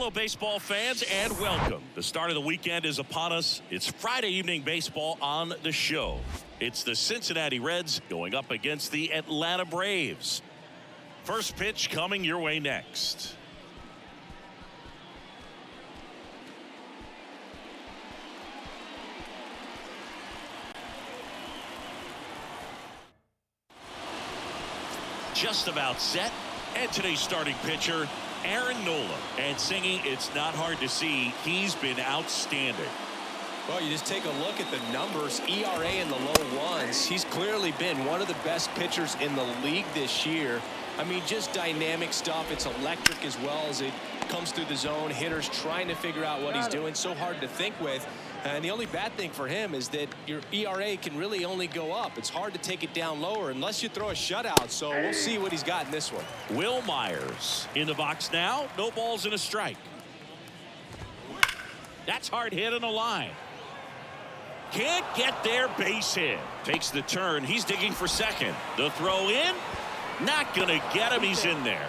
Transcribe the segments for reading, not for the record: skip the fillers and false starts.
Hello, baseball fans, and welcome. The start of the weekend is upon us. It's Friday evening baseball on the show. It's the Cincinnati Reds going up against the Atlanta Braves. First pitch coming your way next. Just about set. And today's starting pitcher, Aaron Nola. And singing, it's not hard to see, he's been outstanding. Well, you just take a look at the numbers, ERA in the low ones. He's clearly been one of the best pitchers in the league this year. I mean, just dynamic stuff. It's electric as well as it comes through the zone. Hitters trying to figure out what he's doing. So hard to think with. And the only bad thing for him is that your ERA can really only go up. It's hard to take it down lower unless you throw a shutout. So we'll see what he's got in this one. Will Myers in the box now. No balls and a strike. That's hard hit on the line. Can't get there, base hit. Takes the turn. He's digging for second. The throw in. Not going to get him. He's in there.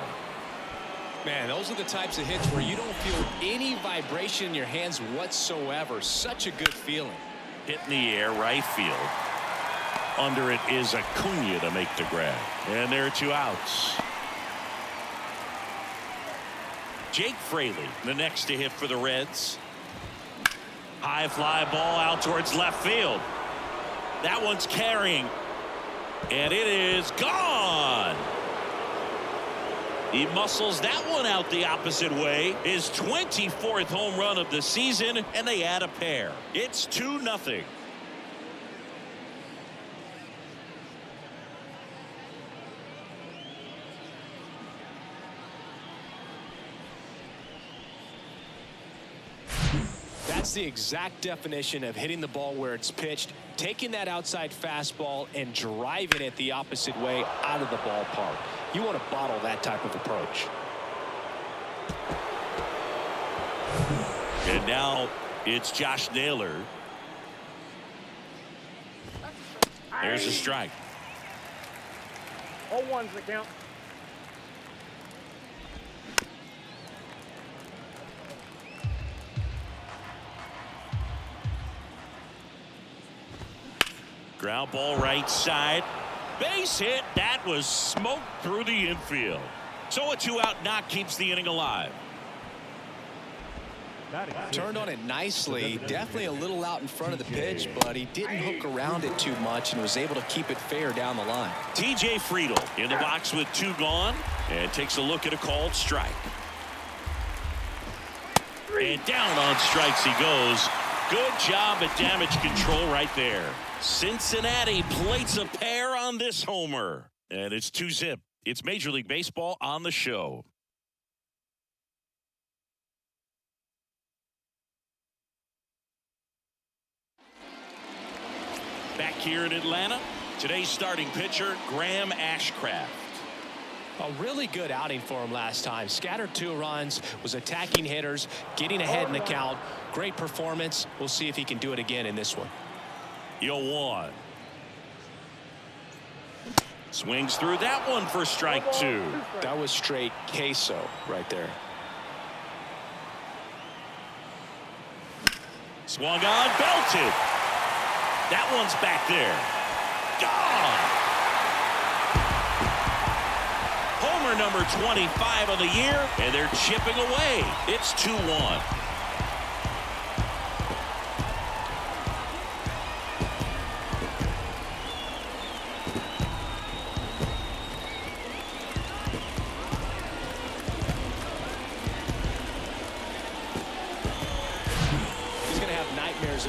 Man, those are the types of hits where you don't feel any vibration in your hands whatsoever. Such a good feeling. Hit in the air, right field. Under it is Acuna to make the grab. And there are two outs. Jake Fraley, the next to hit for the Reds. High fly ball out towards left field. That one's carrying. And it is gone. He muscles that one out the opposite way. His 24th home run of the season, and they add a pair. It's 2-0. That's the exact definition of hitting the ball where it's pitched, taking that outside fastball and driving it the opposite way out of the ballpark. You want to bottle that type of approach. And now it's Josh Naylor. There's a strike. 0-1's the count. Ground ball right side. Base hit. That was smoked through the infield. So a 2-out knock keeps the inning alive. Turned on it nicely. Definitely a little out in front of the pitch, but he didn't hook around it too much and was able to keep it fair down the line. TJ Friedel in the box with 2 gone and takes a look at a called strike. And down on strikes he goes. Good job at damage control right there. Cincinnati plates a pair on this homer. And it's 2-0. It's Major League Baseball on the show. Back here in Atlanta, today's starting pitcher, Graham Ashcraft. A really good outing for him last time. Scattered 2 runs, was attacking hitters, getting ahead in the count. Great performance. We'll see if he can do it again in this one. 0-1. Swings through that one for strike 2. That was straight queso right there. Swung on, belted. That one's back there. Gone. Homer number 25 of the year, and they're chipping away. It's 2-1.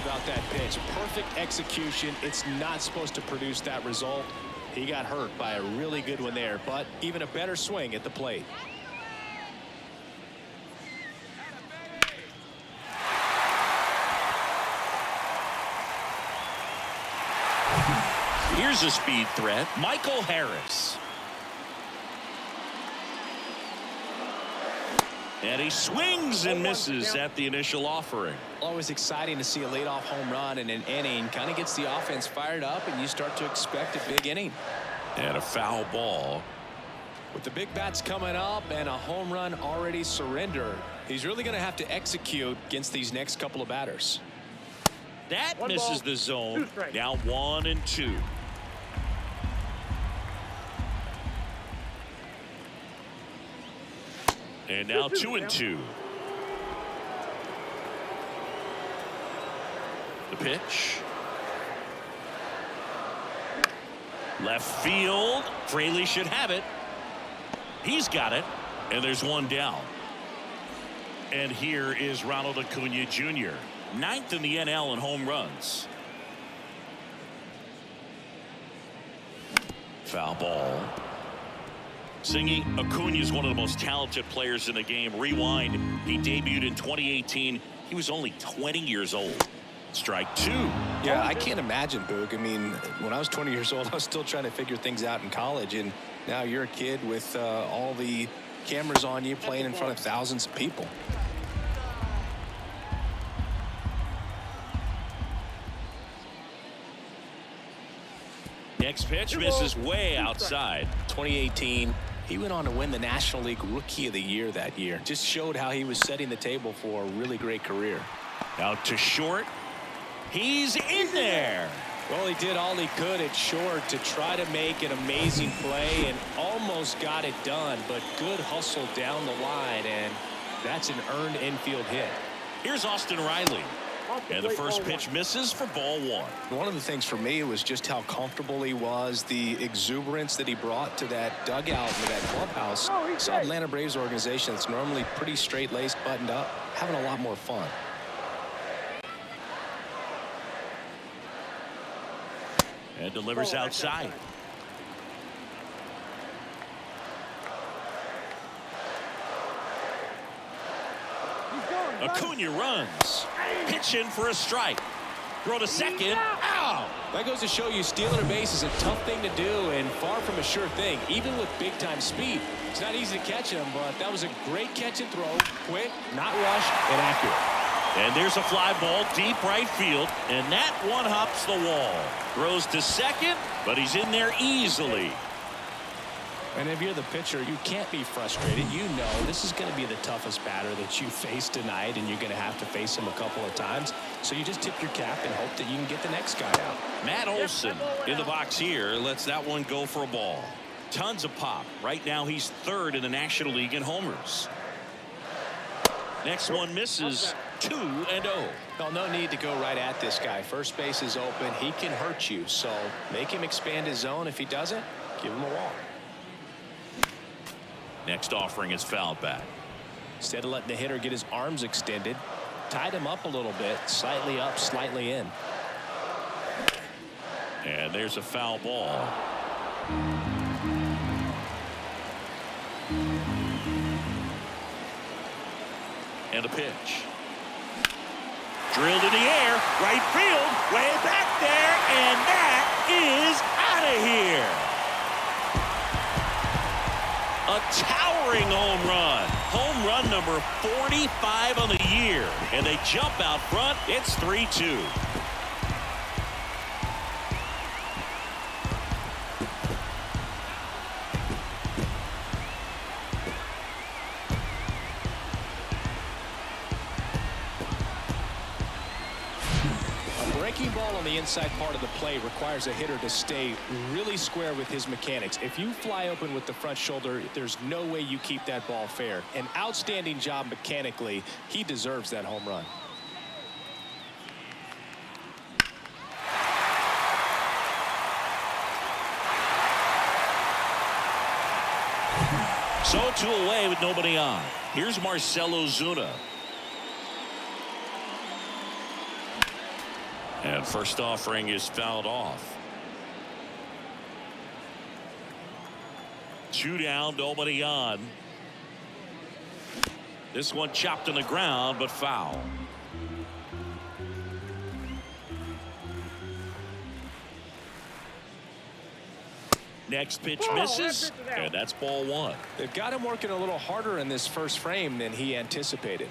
About that pitch. Perfect execution. It's not supposed to produce that result. He got hurt by a really good one there, but even a better swing at the plate. Here's a speed threat, Michael Harris. And he swings and misses at the initial offering. Always exciting to see a leadoff home run in an inning. Kind of gets the offense fired up, and you start to expect a big inning. And a foul ball. With the big bats coming up and a home run already surrendered, he's really going to have to execute against these next couple of batters. That misses the zone. Now 1-2. And now 2-2. The pitch. Left field. Fraley should have it. He's got it. And there's one down. And here is Ronald Acuna Jr., 9th in the NL in home runs. Foul ball. Singy, Acuna is one of the most talented players in the game. Rewind, he debuted in 2018. He was only 20 years old. Strike 2. Yeah, I can't imagine, Boog. I mean, when I was 20 years old, I was still trying to figure things out in college. And now you're a kid with all the cameras on you, playing in front of thousands of people. Next pitch misses way outside. 2018, he went on to win the National League Rookie of the Year that year. Just showed how he was setting the table for a really great career. Out to short. He's in there. Well, he did all he could at short to try to make an amazing play and almost got it done, but good hustle down the line, and that's an earned infield hit. Here's Austin Riley. And the first pitch misses for ball 1. One of the things for me was just how comfortable he was, the exuberance that he brought to that dugout and that clubhouse. This Atlanta Braves organization that's normally pretty straight-laced, buttoned up, having a lot more fun. And delivers outside. Acuna runs. Pitch in for a strike. Throw to second. Ow! That goes to show you stealing a base is a tough thing to do and far from a sure thing, even with big-time speed. It's not easy to catch him, but that was a great catch and throw. Quick, not rushed, and accurate. And there's a fly ball deep right field, and that one hops the wall. Throws to second, but he's in there easily. And if you're the pitcher, you can't be frustrated. You know this is going to be the toughest batter that you face tonight, and you're going to have to face him a couple of times. So you just tip your cap and hope that you can get the next guy out. Matt Olson in the box here lets that one go for a ball. Tons of pop. Right now he's 3rd in the National League in homers. Next one misses. 2-0. Well, no need to go right at this guy. First base is open. He can hurt you. So make him expand his zone. If he doesn't, give him a walk. Next offering is fouled back. Instead of letting the hitter get his arms extended, tied him up a little bit, slightly up, slightly in. And there's a foul ball. And a pitch. Drilled in the air, right field, way back there, and that is out of here. A towering home run. Home run number 45 on the year. And they jump out front. It's 3-2. Breaking ball on the inside part of the plate requires a hitter to stay really square with his mechanics. If you fly open with the front shoulder, there's no way you keep that ball fair. An outstanding job mechanically. He deserves that home run. So 2 away with nobody on. Here's Marcell Ozuna. And first offering is fouled off. 2 down, nobody on. This one chopped on the ground, but foul. Next pitch misses, and that's ball 1. They've got him working a little harder in this first frame than he anticipated.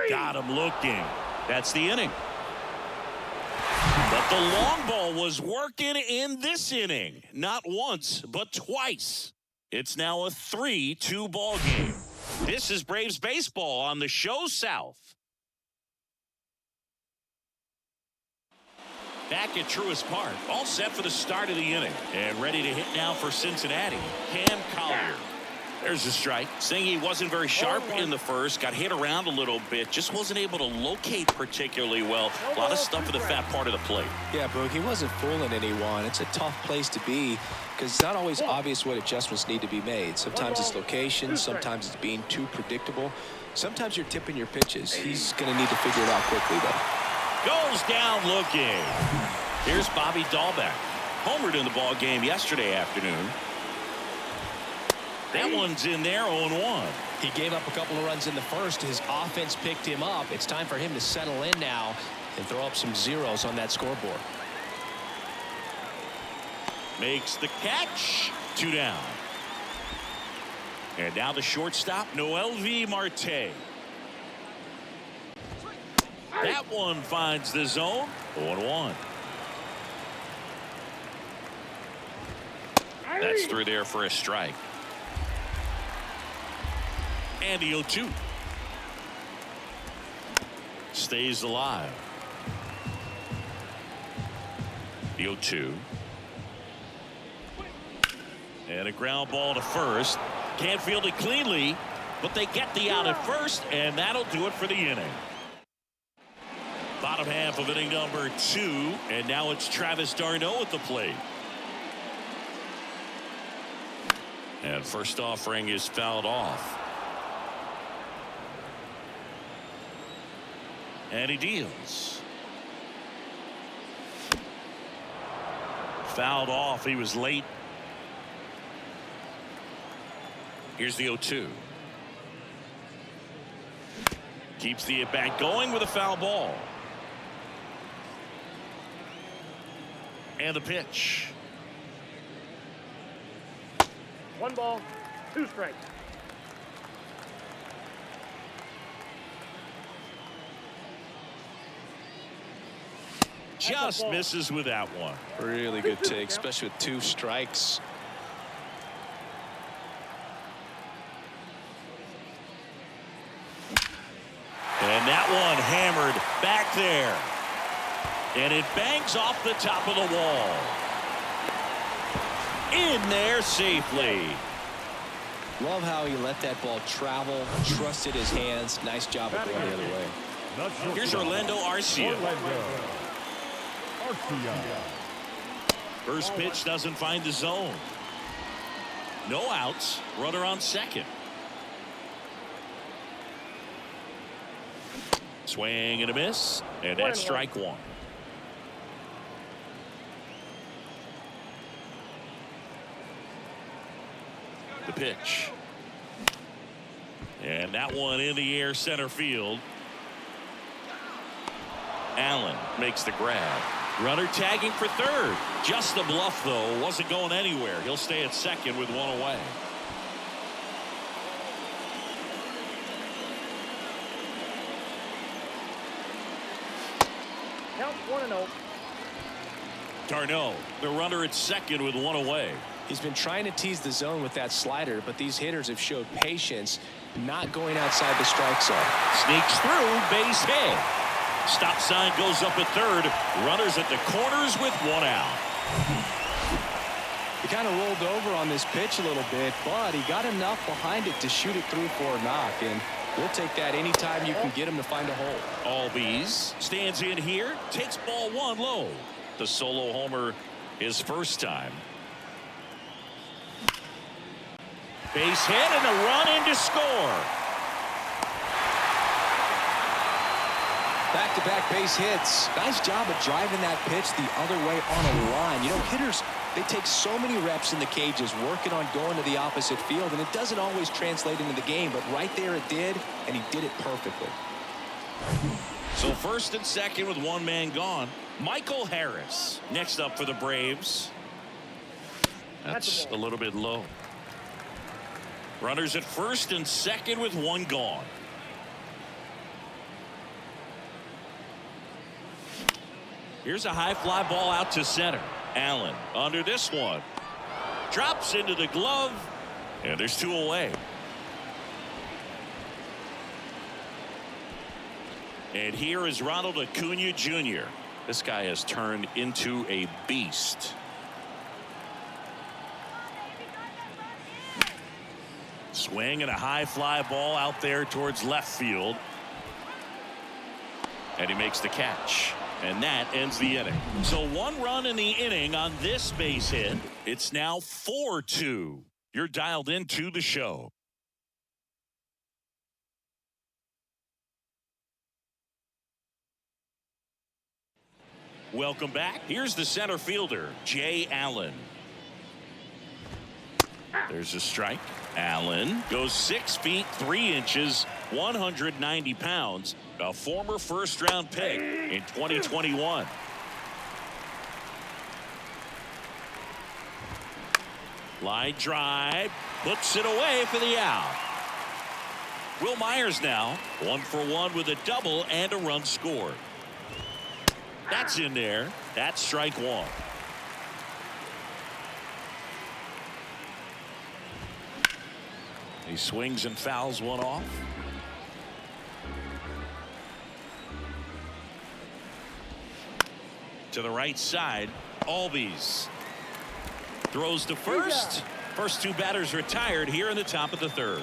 Got him looking. That's the inning. But the long ball was working in this inning. Not once, but twice. It's now a 3-2 ball game. This is Braves baseball on the show South. Back at Truist Park, all set for the start of the inning. And ready to hit now for Cincinnati, Cam Collier. There's a strike. Saying he wasn't very sharp in the first, got hit around a little bit, just wasn't able to locate particularly well. A lot of stuff in the fat part of the plate. Yeah, Boog, he wasn't fooling anyone. It's a tough place to be because it's not always obvious what adjustments need to be made. Sometimes it's location, sometimes it's being too predictable. Sometimes you're tipping your pitches. He's going to need to figure it out quickly, though. Goes down looking. Here's Bobby Dahlbeck. Homered in the ball game yesterday afternoon. That one's in there, 0-1. He gave up a couple of runs in the first. His offense picked him up. It's time for him to settle in now and throw up some zeros on that scoreboard. Makes the catch. 2 down. And now the shortstop, Noelvi Marte. That one finds the zone. 0-1. That's through there for a strike. And the 0-2. Stays alive. The 0-2. And a ground ball to first. Can't field it cleanly, but they get the out at first, and that'll do it for the inning. Bottom half of inning number 2, and now it's Travis d'Arnaud at the plate. And first offering is fouled off. And he deals. Fouled off. He was late. Here's the 0-2. Keeps the at-bat going with a foul ball. And the pitch. 1 ball, 2 strikes. Just misses with that one. Really good take, especially with 2 strikes. And that one hammered back there. And it bangs off the top of the wall. In there safely. Love how he let that ball travel, trusted his hands. Nice job of going the other way. Here's Orlando Arcia. First pitch doesn't find the zone. No outs. Runner on second. Swing and a miss. And that's strike 1. The pitch. And that one in the air center field. Allen makes the grab. Runner tagging for third. Just the bluff, though. Wasn't going anywhere. He'll stay at second with 1 away. Count 1-0. d'Arnaud, the runner at second with 1 away. He's been trying to tease the zone with that slider, but these hitters have showed patience, not going outside the strike zone. Sneaks through, base hit. Stop sign goes up at third. Runners at the corners with 1 out. He kind of rolled over on this pitch a little bit, but he got enough behind it to shoot it through for a knock, and we'll take that anytime you can get him to find a hole. Albies stands in here, takes ball 1 low. The solo homer his first time. Base hit and a run in to score. Back-to-back base hits. Nice job of driving that pitch the other way on a line. You know, hitters, they take so many reps in the cages working on going to the opposite field, and it doesn't always translate into the game, but right there it did, and he did it perfectly. So first and second with 1 man gone. Michael Harris next up for the Braves. That's a little bit low. Runners at first and second with 1 gone. Here's a high fly ball out to center. Allen under this one. Drops into the glove. And there's 2 away. And here is Ronald Acuna Jr. This guy has turned into a beast. Swing and a high fly ball out there towards left field. And he makes the catch. And that ends the inning. So 1 run in the inning on this base hit. It's now 4-2. You're dialed into the show. Welcome back. Here's the center fielder, Jay Allen. There's a strike. Allen goes 6 feet 3 inches, 190 pounds, a former first-round pick in 2021. Line drive, puts it away for the out. Will Myers now 1 for 1 with a double and a run scored. That's in there. That's strike 1. He swings and fouls one off. To the right side, Albies throws to first. First 2 batters retired here in the top of the 3rd.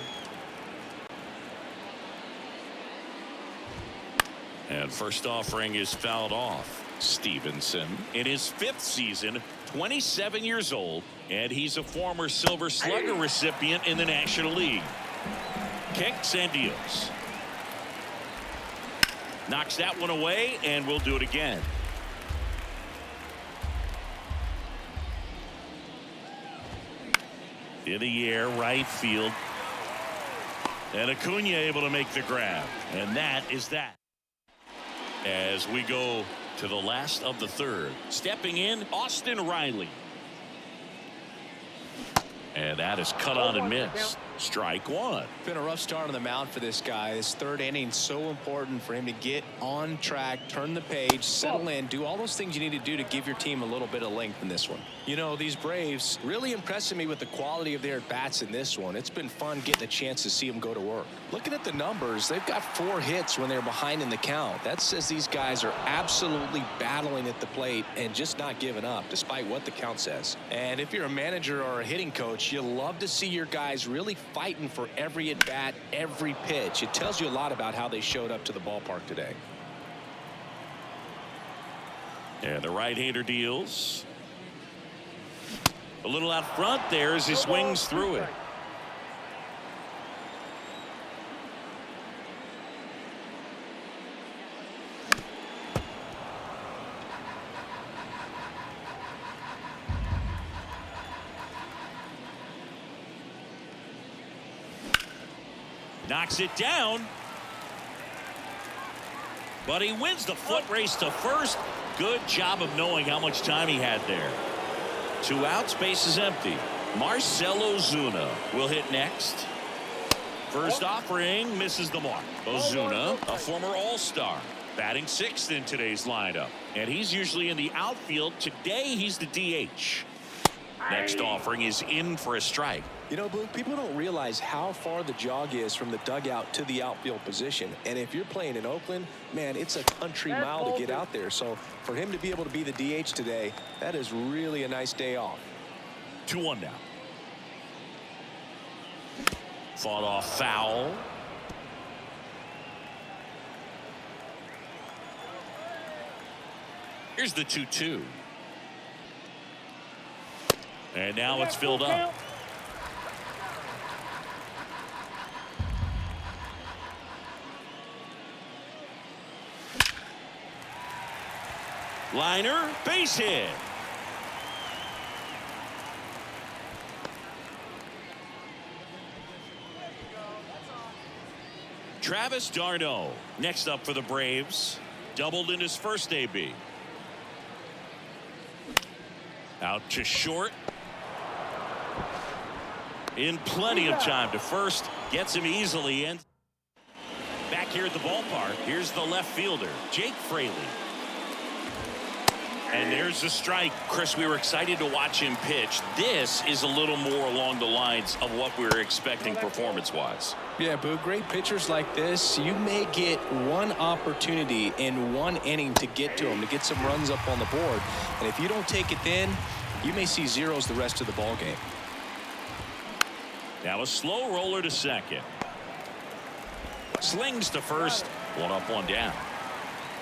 And first offering is fouled off. Stevenson in his 5th season, 27 years old, and he's a former Silver Slugger recipient in the National League. Kicks and deals. Knocks that one away, and we'll do it again. In the air, right field. And Acuna able to make the grab. And that is that. As we go to the last of the 3rd. Stepping in, Austin Riley. And that is cut on and missed. Strike 1. Been a rough start on the mound for this guy. This 3rd inning so important for him to get on track, turn the page, settle in, do all those things you need to do to give your team a little bit of length in this one. You know, these Braves really impressing me with the quality of their bats in this one. It's been fun getting a chance to see them go to work. Looking at the numbers, they've got 4 hits when they're behind in the count. That says these guys are absolutely battling at the plate and just not giving up despite what the count says. And if you're a manager or a hitting coach, you love to see your guys really fighting for every at bat, every pitch. It tells you a lot about how they showed up to the ballpark today. And the right-hander deals. A little out front there as he swings through it. Knocks it down. But he wins the foot race to first. Good job of knowing how much time he had there. 2 outs, base is empty. Marcell Ozuna will hit next. First offering misses the mark. Ozuna, a former All-Star, batting 6th in today's lineup. And he's usually in the outfield. Today he's the DH. Next offering is in for a strike. You know, Blue, people don't realize how far the jog is from the dugout to the outfield position. And if you're playing in Oakland, man, it's a country mile to get out there. So for him to be able to be the DH today, that is really a nice day off. 2-1 now. Fought off foul. Here's the 2-2. And now it's filled up. Liner, base hit. Travis d'Arnaud next up for the Braves. Doubled in his first AB. Out to short. In plenty of time to first. Gets him easily in. Back here at the ballpark, here's the left fielder, Jake Fraley. And there's the strike. Chris, we were excited to watch him pitch. This is a little more along the lines of what we were expecting performance-wise. Yeah, Boo, great pitchers like this, you may get one opportunity in one inning to get to them, to get some runs up on the board. And if you don't take it then, you may see zeros the rest of the ball game. Now a slow roller to second. Slings to first. One up, one down.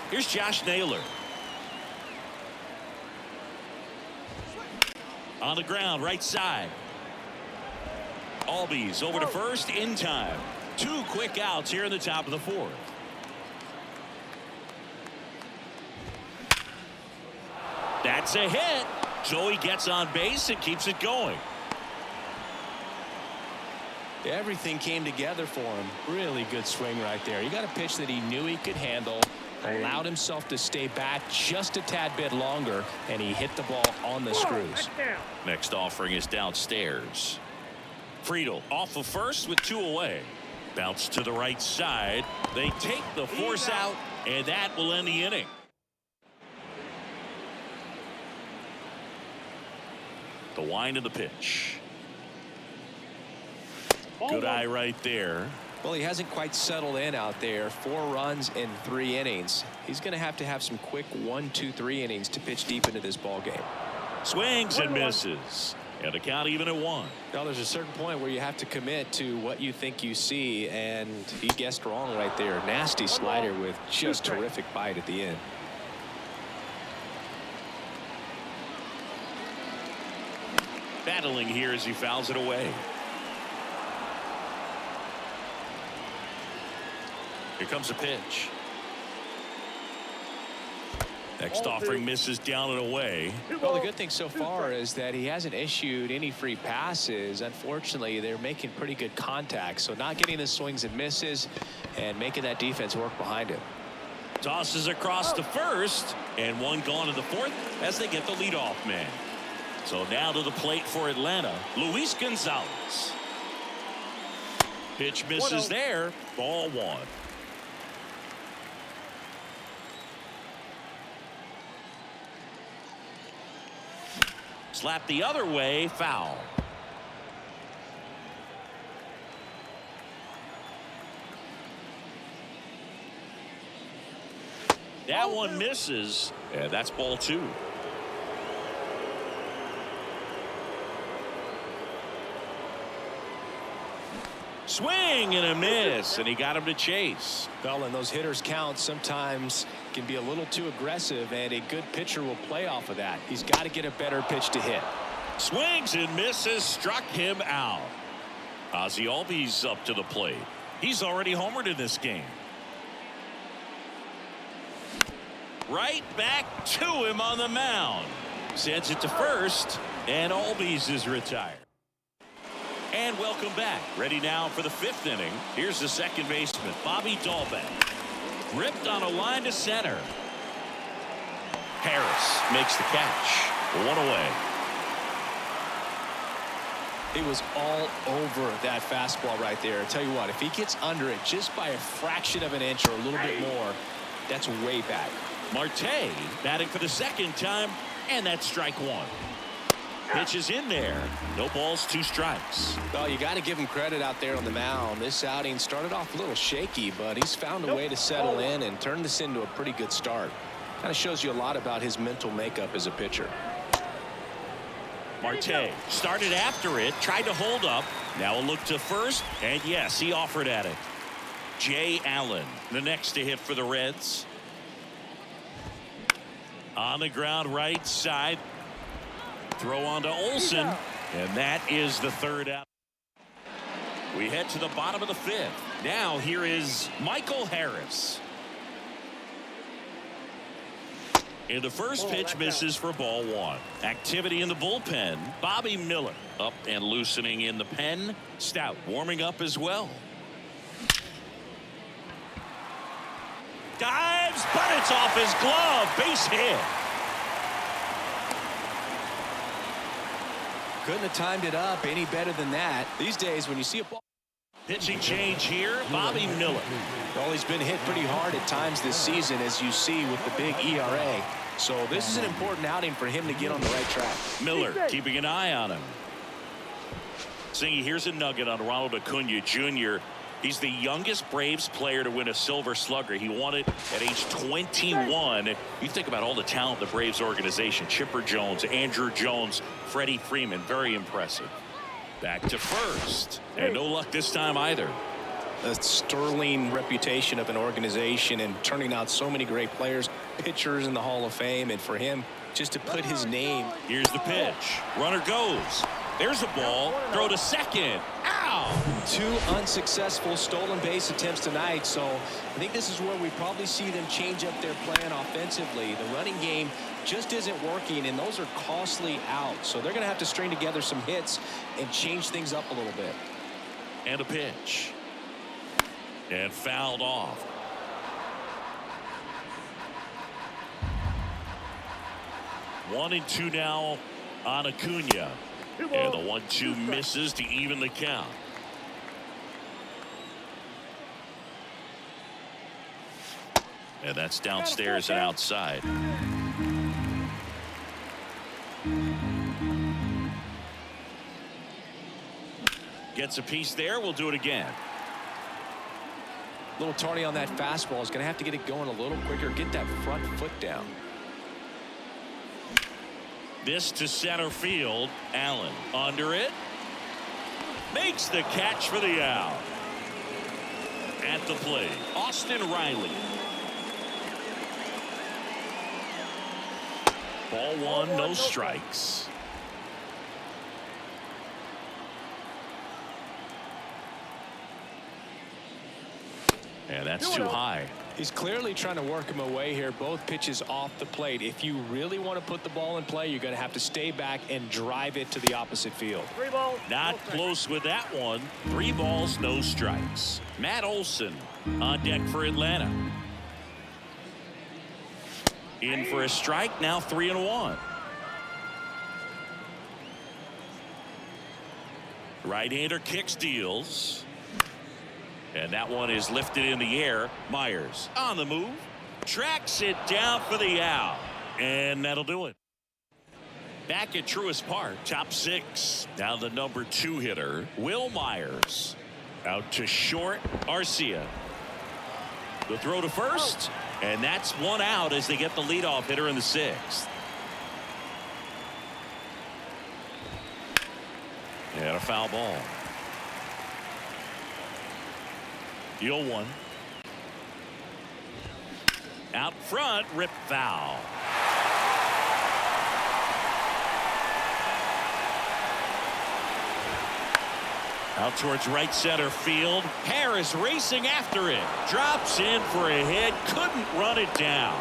Here's Josh Naylor. On the ground, right side. Albies over to first in time. 2 quick outs here in the top of the 4th. That's a hit. So he gets on base and keeps it going. Everything came together for him. Really good swing right there. He got a pitch that he knew he could handle, allowed himself to stay back just a tad bit longer, and he hit the ball on the screws. Next offering is downstairs. Friedel off of first with 2 away. Bounce to the right side. They take the force out, and that will end the inning. The wind of the pitch. Good eye right there. Well, he hasn't quite settled in out there. 4 runs in 3 innings. He's going to have some quick 1, 2, 3 innings to pitch deep into this ball game. Swings and misses. And the count even at 1. Now, there's a certain point where you have to commit to what you think you see, and he guessed wrong right there. Nasty slider with just terrific bite at the end. Battling here as he fouls it away. Here comes a pitch. Next offering misses down and away. Well, the good thing so far is that he hasn't issued any free passes. Unfortunately, they're making pretty good contact, so not getting the swings and misses and making that defense work behind him. Tosses across to first, and 1 gone in the 4th as they get the leadoff man. So now to the plate for Atlanta, Luis Gonzalez. Pitch misses there. Ball 1. Slap the other way, foul. That one misses, and that's ball 2. Swing and a miss, and he got him to chase. Well, and those hitters count sometimes can be a little too aggressive, and a good pitcher will play off of that. He's got to get a better pitch to hit. Swings and misses, struck him out. Ozzie Albies up to the plate. He's already homered in this game. Right back to him on the mound. Sends it to first, and Albies is retired. And welcome back. Ready now for the 5th inning. Here's the second baseman, Bobby Dahlbeck. Ripped on a line to center. Harris makes the catch. 1 away. He was all over that fastball right there. I tell you what, if he gets under it just by a fraction of an inch or a little bit more, that's way back. Marte batting for the 2nd time, and that's strike 1. Pitch is in there. No balls, 2 strikes. Well, you got to give him credit out there on the mound. This outing started off a little shaky, but he's found a way to settle in and turn this into a pretty good start. Kind of shows you a lot about his mental makeup as a pitcher. Marte started after it, tried to hold up. Now a look to first, and yes, he offered at it. Jay Allen, the next to hit for the Reds. On the ground, right side. Throw on to Olson, and that is the 3rd out. We head to the bottom of the 5th. Now here is Michael Harris. And the first pitch misses for ball 1. Activity in the bullpen. Bobby Miller up and loosening in the pen. Stout warming up as well. Dives, but it's off his glove. Base hit. Couldn't have timed it up any better than that. These days, when you see a ball. Pitching change here, Bobby Miller. Well, he's been hit pretty hard at times this season, as you see with the big ERA. So this is an important outing for him to get on the right track. Miller keeping an eye on him. See, here's a nugget on Ronald Acuna Jr. He's the youngest Braves player to win a Silver Slugger. He won it at age 21. You think about all the talent in the Braves organization. Chipper Jones, Andrew Jones, Freddie Freeman. Very impressive. Back to first. And no luck this time either. A sterling reputation of an organization and turning out so many great players, pitchers in the Hall of Fame. And for him just to put his name. Here's the pitch. Runner goes. There's a ball. Throw to second. Ow! 2 unsuccessful stolen base attempts tonight. So I think this is where we probably see them change up their plan offensively. The running game just isn't working, and those are costly outs. So they're going to have to string together some hits and change things up a little bit. And a pitch. And fouled off. One and two now on Acuna. And the 1-2 misses to even the count. And that's downstairs and outside. Gets a piece there. We'll do it again. A little tardy on that fastball. Is going to have to get it going a little quicker. Get that front foot down. This to center field. Allen under it. Makes the catch for the out. At the plate, Austin Riley. Ball one, no strikes. And that's too high. He's clearly trying to work him away here. Both pitches off the plate. If you really want to put the ball in play, you're going to have to stay back and drive it to the opposite field. 3 balls. Not close with that one. 3 balls, no strikes. Matt Olson on deck for Atlanta. In for a strike. Now 3-1. Right-hander kicks, deals. And that one is lifted in the air. Myers on the move. Tracks it down for the out. And that'll do it. Back at Truist Park, top 6. Now the number 2 hitter, Will Myers. Out to short, Arcia. The throw to first. And that's 1 out as they get the leadoff hitter in the 6th. And a foul ball. 0-1. Out front, rip foul. Out towards right center field. Harris racing after it. Drops in for a hit. Couldn't run it down.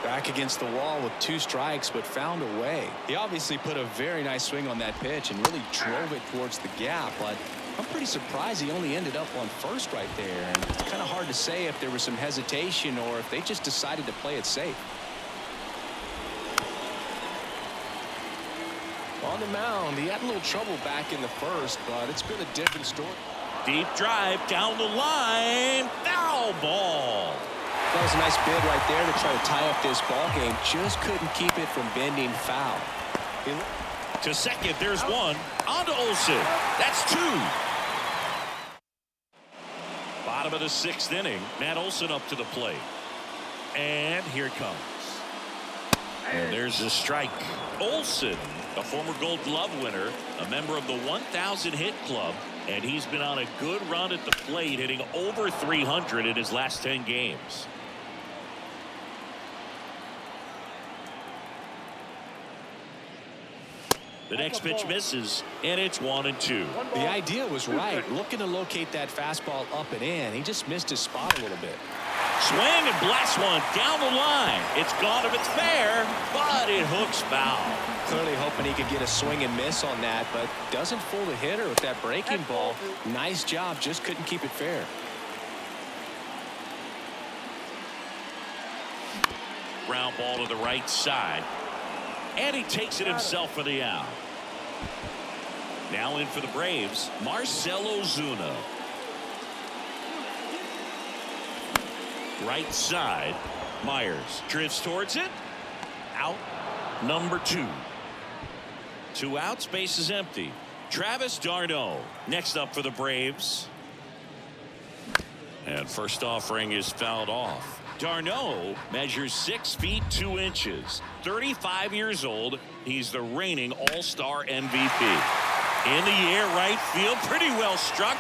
Back against the wall with 2 strikes, but found a way. He obviously put a very nice swing on that pitch and really drove it towards the gap, but I'm pretty surprised he only ended up on first right there. And it's kind of hard to say if there was some hesitation or if they just decided to play it safe. On the mound, he had a little trouble back in the first, but it's been a different story. Deep drive down the line. Foul ball. That was a nice bid right there to try to tie up this ball game. Just couldn't keep it from bending foul. To second, there's 1. On to Olson. That's 2. Bottom of the 6th inning. Matt Olson up to the plate. And here it comes. And there's a strike. Olson, a former Gold Glove winner, a member of the 1,000 hit club, and he's been on a good run at the plate, hitting over 300 in his last 10 games. The next pitch misses, and it's 1-2. The idea was right. Looking to locate that fastball up and in. He just missed his spot a little bit. Swing and blast one down the line. It's gone if it's fair, but it hooks foul. Clearly hoping he could get a swing and miss on that, but doesn't fool the hitter with that breaking ball. Nice job, just couldn't keep it fair. Ground ball to the right side. And he takes it himself for the out. Now in for the Braves, Marcell Ozuna. Right side. Myers drifts towards it. Out. Number 2. 2 outs. Base is empty. Travis d'Arnaud next up for the Braves. And first offering is fouled off. d'Arnaud measures 6 feet 2 inches. 35 years old. He's the reigning All-Star MVP. In the air, right field, pretty well struck.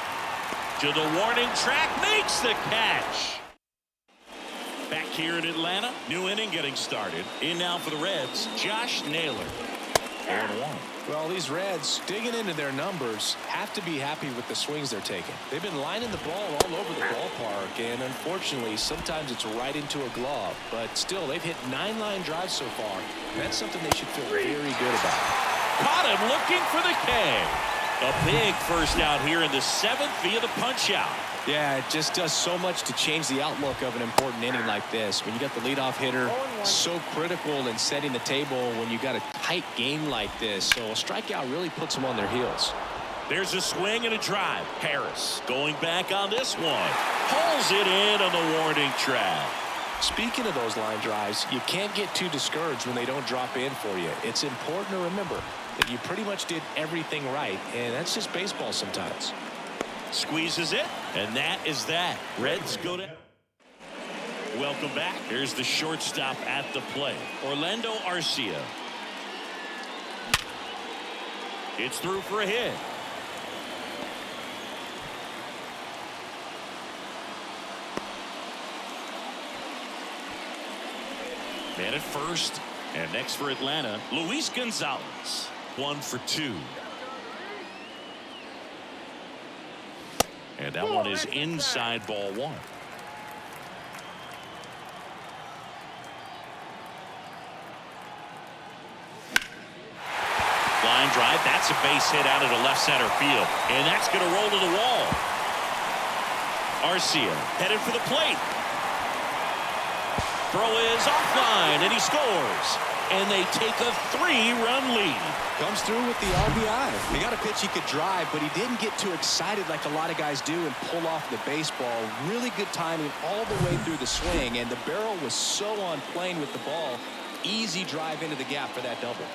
To the warning track, makes the catch. Back here in Atlanta, new inning getting started. In now for the Reds, Josh Naylor. 0-1. Well, these Reds, digging into their numbers, have to be happy with the swings they're taking. They've been lining the ball all over the ballpark, and unfortunately, sometimes it's right into a glove. But still, they've hit 9 line drives so far. And that's something they should feel very good about. Caught him looking for the K. A big first out here in the 7th via the punch out. Yeah, it just does so much to change the outlook of an important inning like this. When you got the leadoff hitter, so critical in setting the table when you got a tight game like this. So a strikeout really puts them on their heels. There's a swing and a drive. Harris going back on this one. Pulls it in on the warning track. Speaking of those line drives, you can't get too discouraged when they don't drop in for you. It's important to remember that you pretty much did everything right, and that's just baseball sometimes. Squeezes it, and that is that. Reds go down. Welcome back. Here's the shortstop at the plate, Orlando Arcia. It's through for a hit. Man at first, and next for Atlanta, Luis Gonzalez. 1 for 2. And that one is inside ball 1. Line drive. That's a base hit out of the left center field. And that's going to roll to the wall. Arcia headed for the plate. Throw is offline, and he scores. And they take a 3-run lead. Comes through with the RBI. He got a pitch he could drive, but he didn't get too excited like a lot of guys do and pull off the baseball. Really good timing all the way through the swing, and the barrel was so on plane with the ball. Easy drive into the gap for that double.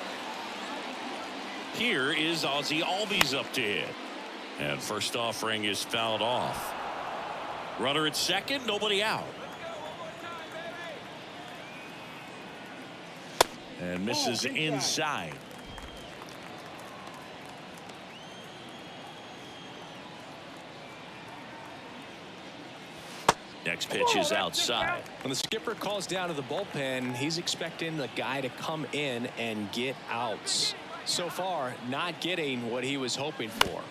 Here is Ozzie Albies up to hit. And first offering is fouled off. Runner at second, nobody out. And misses inside. Next pitch is outside. When the skipper calls down to the bullpen, he's expecting the guy to come in and get outs. So far, not getting what he was hoping for.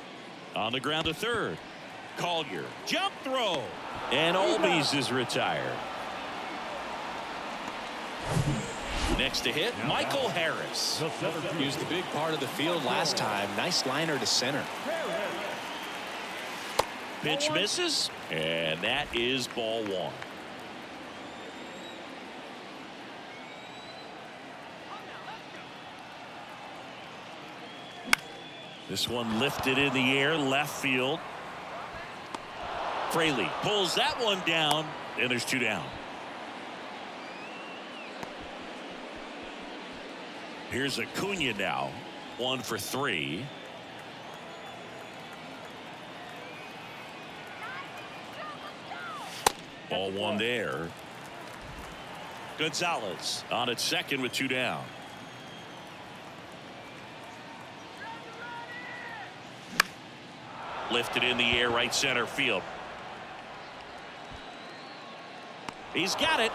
On the ground to third. Collier, jump throw. And Albies is retired. Next to hit, Michael Harris. Used the big part of the field last time. Nice liner to center. Pitch misses, and that is ball 1. This one lifted in the air, left field. Fraley pulls that one down, and there's 2 down. Here's Acuna now, 1 for 3. Ball 1 there. Gonzalez on at second with 2 down. Lifted in the air, right center field. He's got it.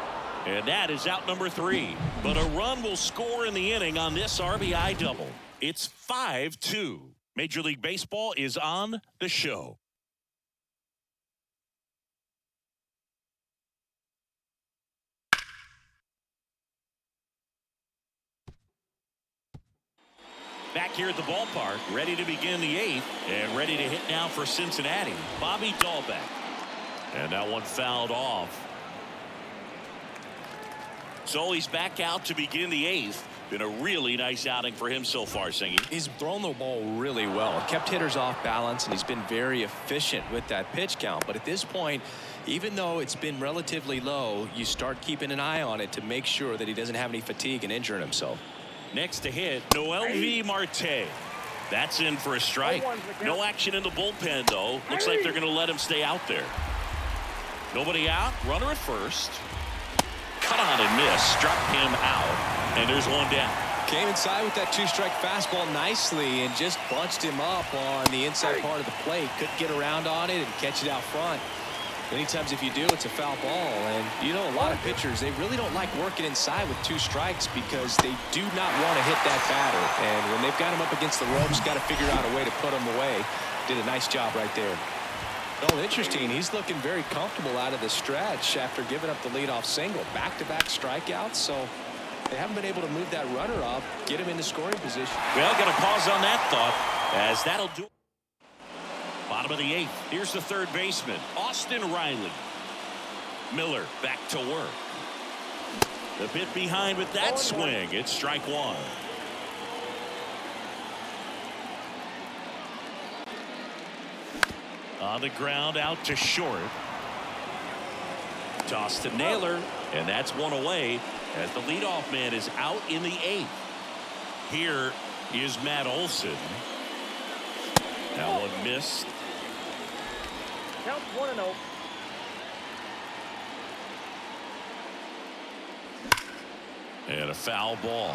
And that is out number 3. But a run will score in the inning on this RBI double. It's 5-2. Major League Baseball is on the show. Back here at the ballpark, ready to begin the 8th, and ready to hit now for Cincinnati, Bobby Dahlbeck. And that one fouled off. So he's back out to begin the 8th. Been a really nice outing for him so far, Singy. He's thrown the ball really well, kept hitters off balance, and he's been very efficient with that pitch count. But at this point, even though it's been relatively low, you start keeping an eye on it to make sure that he doesn't have any fatigue and injuring himself. Next to hit, Noelvi Marte. That's in for a strike. No action in the bullpen, though. Looks like they're going to let him stay out there. Nobody out. Runner at first. Cut on and miss. Struck him out. And there's one down. Came inside with that two-strike fastball nicely and just bunched him up on the inside part of the plate. Couldn't get around on it and catch it out front. Many times if you do, it's a foul ball. And you know, a lot of pitchers, they really don't like working inside with two strikes because they do not want to hit that batter. And when they've got him up against the ropes, got to figure out a way to put him away. Did a nice job right there. Oh, interesting. He's looking very comfortable out of the stretch after giving up the leadoff single. Back-to-back strikeouts, so they haven't been able to move that runner up, get him into scoring position. Well, got to pause on that thought, as that'll do. Bottom of the 8th. Here's the third baseman, Austin Riley. Miller back to work. The bit behind with that swing. It's strike one. On the ground, out to short. Toss to Naylor, and that's one away as the leadoff man is out in the 8th. Here is Matt Olson. That one missed. Count 1-0. And a foul ball.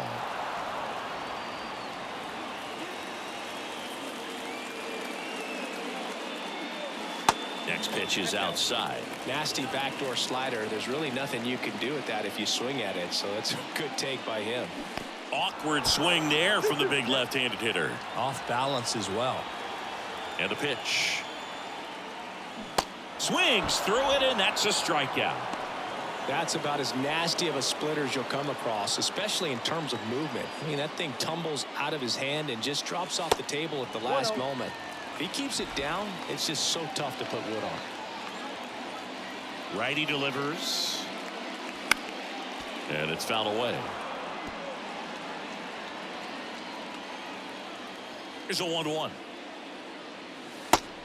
Next pitch is outside. Nasty backdoor slider. There's really nothing you can do with that if you swing at it, so that's a good take by him. Awkward swing there from the big left-handed hitter. Off balance as well. And the pitch. Swings through it, and that's a strikeout. That's about as nasty of a splitter as you'll come across, especially in terms of movement. I mean, that thing tumbles out of his hand and just drops off the table at the last moment. If he keeps it down, it's just so tough to put wood on. Righty delivers. And it's fouled away. Here's a 1-1.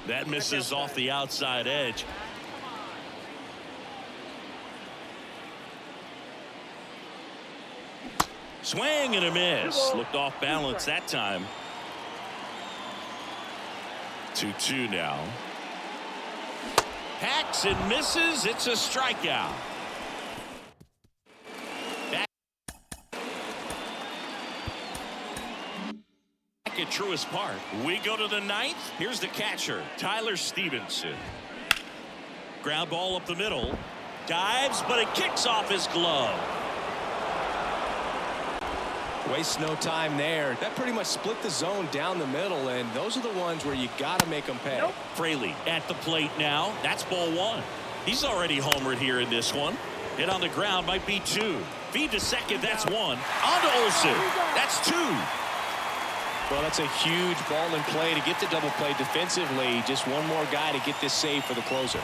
That misses off the outside edge. Swing and a miss. Looked off balance that time. 2-2 now. Hacks and misses. It's a strikeout. Back at Truist Park. We go to the 9th. Here's the catcher, Tyler Stevenson. Ground ball up the middle. Dives, but it kicks off his glove. Wastes no time there. That pretty much split the zone down the middle, and those are the ones where you got to make them pay. Fraley at the plate now. That's ball one. He's already homered here in this one. Hit on the ground might be 2. Feed to second. That's 1. On to Olson. That's 2. Well, that's a huge ball in play to get the double play defensively. Just one more guy to get this save for the closer.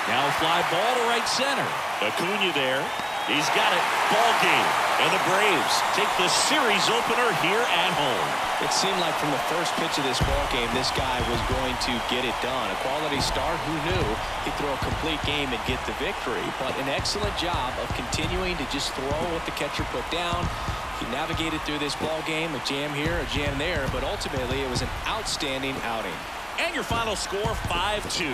Now fly ball to right center. Acuna there. He's got it. Ball game. And the Braves take the series opener here at home. It seemed like from the first pitch of this ball game, this guy was going to get it done. A quality start. Who knew he'd throw a complete game and get the victory? But an excellent job of continuing to just throw what the catcher put down. He navigated through this ball game, a jam here, a jam there, but ultimately it was an outstanding outing. And your final score, 5-2.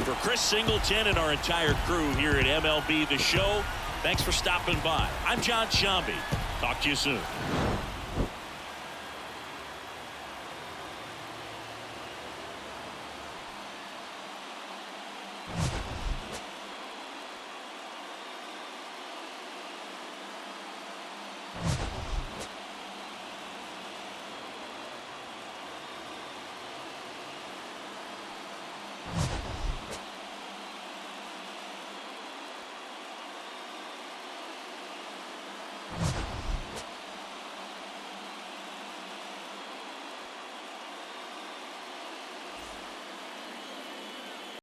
For Chris Singleton and our entire crew here at MLB The Show, thanks for stopping by. I'm John Shambi. Talk to you soon.